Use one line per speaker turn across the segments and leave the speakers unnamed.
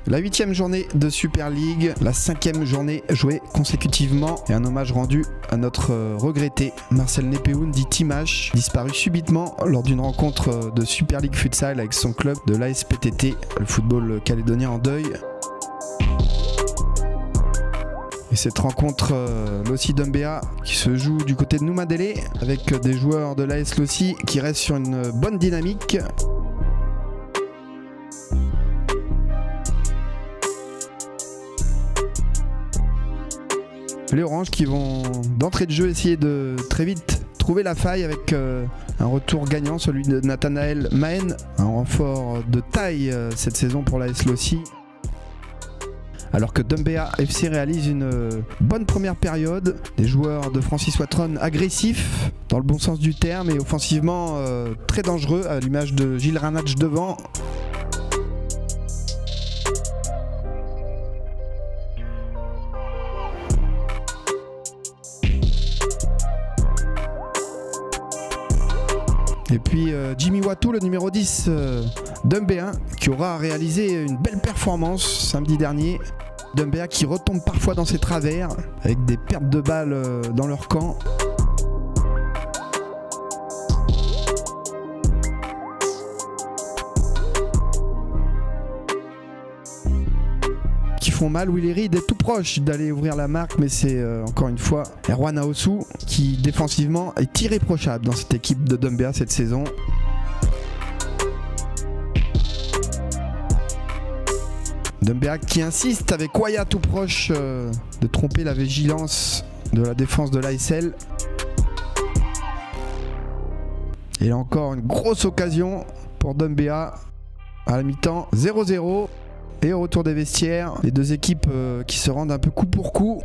La 8e journée de Super League, la 5e journée jouée consécutivement et un hommage rendu à notre regretté Marcel Nepehoun dit Timash, disparu subitement lors d'une rencontre de Super League Futsal avec son club de l'ASPTT, le football calédonien en deuil. Et cette rencontre Lossi Dumbéa qui se joue du côté de Noumadélé avec des joueurs de l'AS Lossi qui restent sur une bonne dynamique. Les Oranges qui vont d'entrée de jeu essayer de très vite trouver la faille avec un retour gagnant, celui de Nathanaël Mahen, un renfort de taille cette saison pour l'AS Lossi. Alors que Dumbéa FC réalise une bonne première période, des joueurs de Francis Watron agressifs dans le bon sens du terme et offensivement très dangereux à l'image de Gilles Ranach devant. Et puis Jimmy Watou, le numéro 10 Dumbéa, qui aura réalisé une belle performance samedi dernier. Dumbéa qui retombe parfois dans ses travers, avec des pertes de balles dans leur camp. Qui font mal. Willy Reed est tout proche d'aller ouvrir la marque, mais c'est encore une fois Erwan Aossou qui défensivement est irréprochable dans cette équipe de Dumbéa cette saison. Dumbéa qui insiste avec Waya tout proche de tromper la vigilance de la défense de l'ASL. Et là encore une grosse occasion pour Dumbéa à la mi-temps, 0-0. Et au retour des vestiaires, les deux équipes qui se rendent un peu coup pour coup.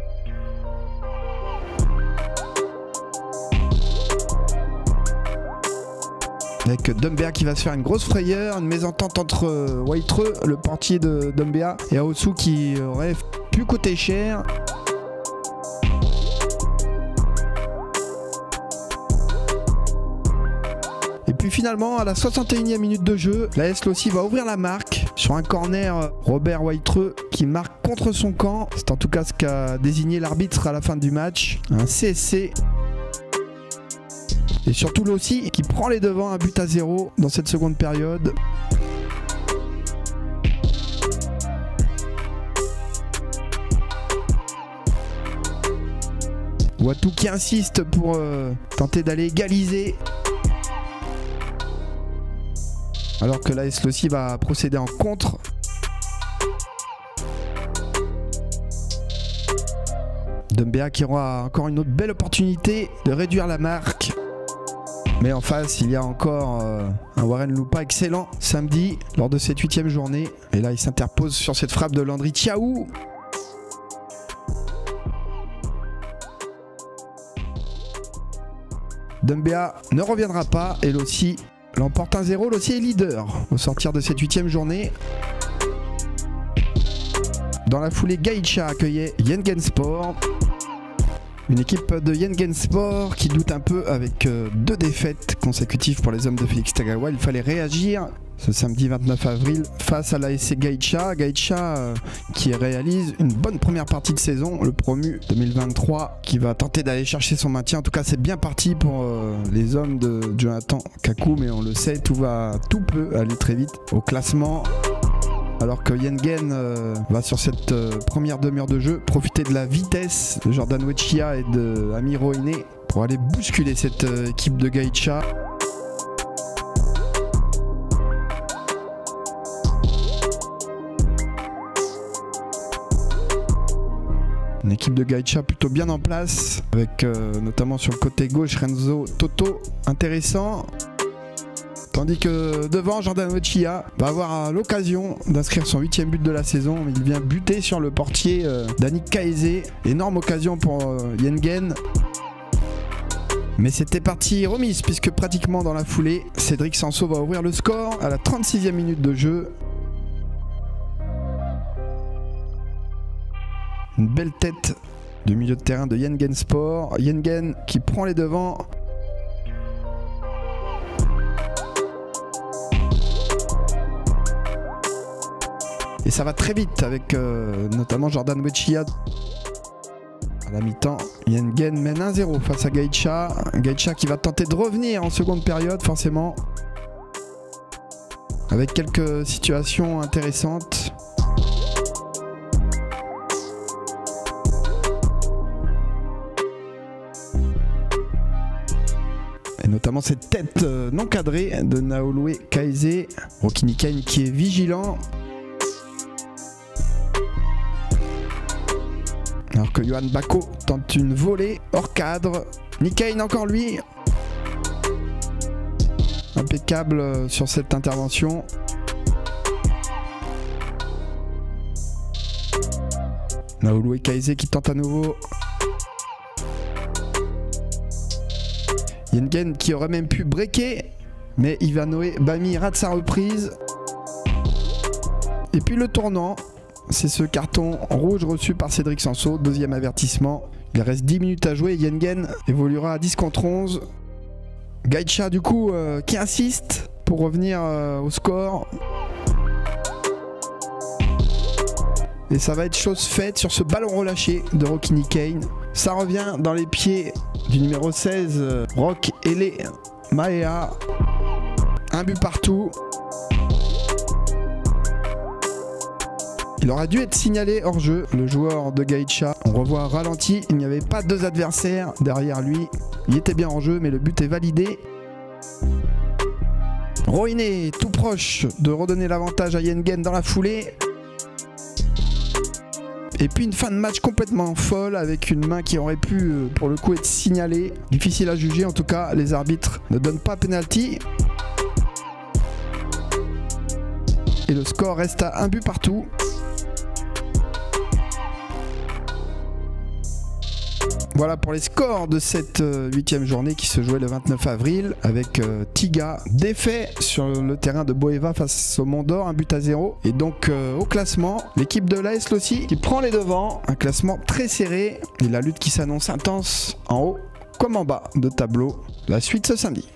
Avec Dumbéa qui va se faire une grosse frayeur, une mésentente entre Waitreux, le portier de Dumbéa, et Aossou qui aurait pu coûter cher. Et puis finalement, à la 61e minute de jeu, l'AS Lossi va ouvrir la marque sur un corner. Robert Waitreux qui marque contre son camp. C'est en tout cas ce qu'a désigné l'arbitre à la fin du match. Un CSC. Et surtout Lossi qui prend les devants, un but à 0 dans cette seconde période. Watou qui insiste pour tenter d'aller égaliser. Alors que l'AS Lossi va procéder en contre. Dumbéa qui aura encore une autre belle opportunité de réduire la marque. Mais en face, il y a encore un Warren Lupa excellent samedi lors de cette 8e journée. Et là, il s'interpose sur cette frappe de Landry Tiaou. Dumbéa ne reviendra pas et Lossi l'emporte 1-0. Lossi est leader au sortir de cette 8e journée. Dans la foulée, Gaïcha accueillait Yengensport. Une équipe de Yengensport qui doute un peu avec 2 défaites consécutives pour les hommes de Félix Tagawa. Il fallait réagir ce samedi 29 avril face à l'ASC Gaïcha. Gaïcha qui réalise une bonne première partie de saison, le promu 2023 qui va tenter d'aller chercher son maintien. En tout cas, c'est bien parti pour les hommes de Jonathan Kakou, mais on le sait, tout peut aller très vite au classement. Alors que Yengen va sur cette première demi-heure de jeu profiter de la vitesse de Jordan Wechia et de Amiro Iné pour aller bousculer cette équipe de Gaïcha. Une équipe de Gaïcha plutôt bien en place avec notamment sur le côté gauche Renzo Toto intéressant. Tandis que devant, Jordan Wechia va avoir l'occasion d'inscrire son 8e but de la saison. Il vient buter sur le portier Dani Kaeze. Énorme occasion pour Yengen. Mais c'était parti remise puisque pratiquement dans la foulée, Cédric Sanso va ouvrir le score à la 36e minute de jeu. Une belle tête du milieu de terrain de Yengensport. Yengen qui prend les devants. Et ça va très vite avec notamment Jordan Wechia. À la mi-temps, Yengen mène 1-0 face à Gaïcha. Gaïcha qui va tenter de revenir en seconde période forcément. Avec quelques situations intéressantes. Et notamment cette tête non cadrée de Naoloue Kaeze. Rocky Nikain qui est vigilant. Alors que Johan Bako tente une volée hors cadre. Nikain encore lui. Impeccable sur cette intervention. Naoloue Kaeze qui tente à nouveau. Yengen qui aurait même pu breaker, mais Ivanoé Bami rate sa reprise. Et puis le tournant, c'est ce carton rouge reçu par Cédric Sanso, deuxième avertissement. Il reste 10 minutes à jouer, Yengen évoluera à 10 contre 11. Gaïcha du coup qui insiste pour revenir au score. Et ça va être chose faite sur ce ballon relâché de Rocky Nikain. Ça revient dans les pieds du numéro 16, Rock Ele Maea. Un but partout. Il aurait dû être signalé hors jeu, le joueur de Gaïcha. On revoit ralenti, il n'y avait pas deux adversaires derrière lui. Il était bien en jeu, mais le but est validé. Roiné tout proche de redonner l'avantage à Yengen dans la foulée. Et puis une fin de match complètement folle avec une main qui aurait pu pour le coup être signalée. Difficile à juger, en tout cas les arbitres ne donnent pas penalty. Et le score reste à un but partout. Voilà pour les scores de cette 8e journée qui se jouait le 29 avril avec Tiga défait sur le terrain de Boeva face au Mont-d'Or, 1-0. Et donc au classement, l'équipe de l'AS Lossi qui prend les devants, un classement très serré et la lutte qui s'annonce intense en haut comme en bas de tableau. La suite ce samedi.